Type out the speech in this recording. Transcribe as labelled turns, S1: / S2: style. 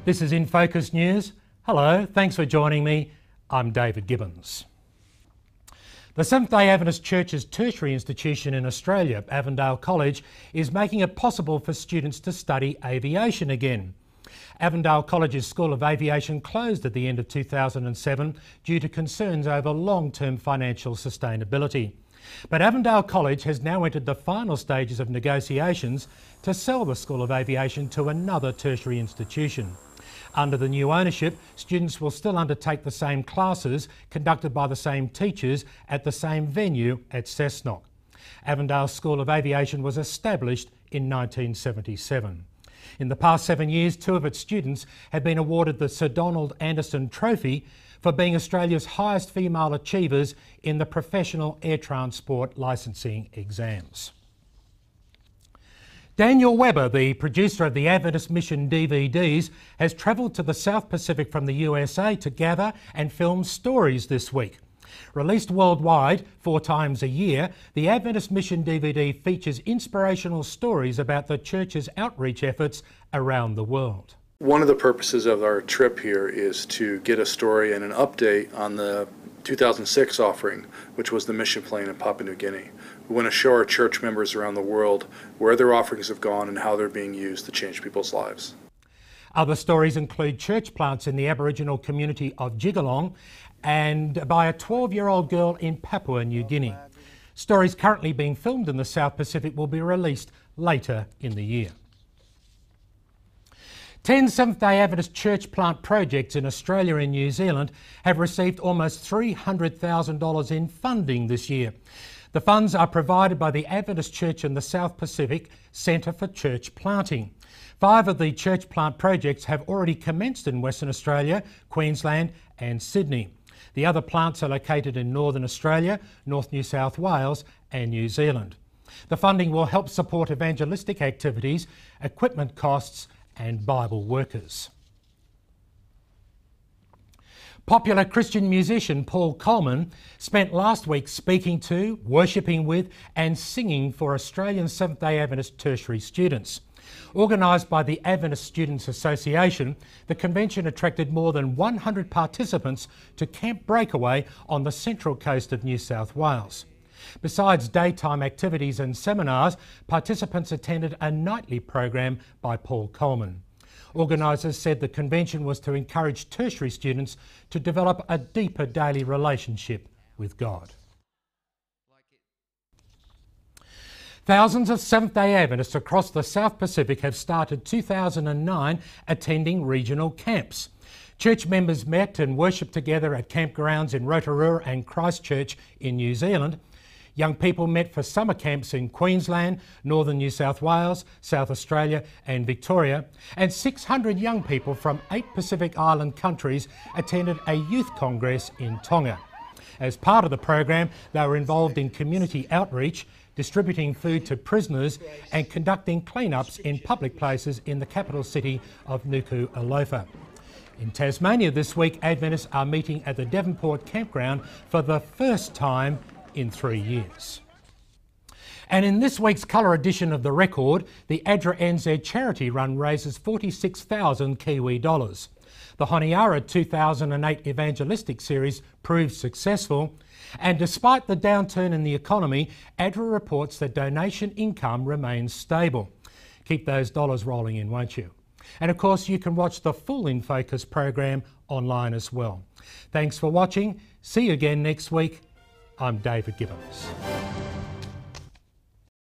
S1: This is InFocus News. Hello, thanks for joining me. I'm David Gibbons. The Seventh-day Adventist Church's tertiary institution in Australia, Avondale College, is making it possible for students to study aviation again. Avondale College's School of Aviation closed at the end of 2007 due to concerns over long-term financial sustainability. But Avondale College has now entered the final stages of negotiations to sell the School of Aviation to another tertiary institution. Under the new ownership, students will still undertake the same classes conducted by the same teachers at the same venue at Cessnock. Avondale School of Aviation was established in 1977. In the past 7 years, 2 of its students have been awarded the Sir Donald Anderson Trophy for being Australia's highest female achievers in the professional air transport licensing exams. Daniel Webber, the producer of the Adventist Mission DVDs, has travelled to the South Pacific from the USA to gather and film stories this week. Released worldwide 4 times a year, the Adventist Mission DVD features inspirational stories about the church's outreach efforts around the world.
S2: One of the purposes of our trip here is to get a story and an update on the 2006 offering, which was the mission plane in Papua New Guinea. We want to show our church members around the world where their offerings have gone and how they're being used to change people's lives.
S1: Other stories include church plants in the Aboriginal community of Jigalong and by a 12-year-old girl in Papua New Guinea. Stories currently being filmed in the South Pacific will be released later in the year. 10 Seventh-day Adventist church plant projects in Australia and New Zealand have received almost $300,000 in funding this year. The funds are provided by the Adventist Church in the South Pacific Centre for Church Planting. 5 of the church plant projects have already commenced in Western Australia, Queensland and Sydney. The other plants are located in Northern Australia, North New South Wales and New Zealand. The funding will help support evangelistic activities, equipment costs and Bible workers. Popular Christian musician Paul Coleman spent last week speaking to, worshipping with and singing for Australian Seventh-day Adventist tertiary students. Organised by the Adventist Students Association, the convention attracted more than 100 participants to Camp Breakaway on the central coast of New South Wales. Besides daytime activities and seminars, participants attended a nightly program by Paul Coleman. Organisers said the convention was to encourage tertiary students to develop a deeper daily relationship with God. Thousands of Seventh-day Adventists across the South Pacific have started 2009 attending regional camps. Church members met and worshipped together at campgrounds in Rotorua and Christchurch in New Zealand. Young people met for summer camps in Queensland, Northern New South Wales, South Australia and Victoria, and 600 young people from 8 Pacific Island countries attended a youth congress in Tonga. As part of the program, they were involved in community outreach, distributing food to prisoners and conducting cleanups in public places in the capital city of Nuku'alofa. In Tasmania this week, Adventists are meeting at the Devonport campground for the first time in 3 years. And in this week's colour edition of The Record, the ADRA NZ charity run raises 46,000 Kiwi dollars. The Honiara 2008 evangelistic series proved successful, and despite the downturn in the economy, ADRA reports that donation income remains stable. Keep those dollars rolling in, won't you? And of course, you can watch the full InFocus program online as well. Thanks for watching. See you again next week. I'm David Gibbons.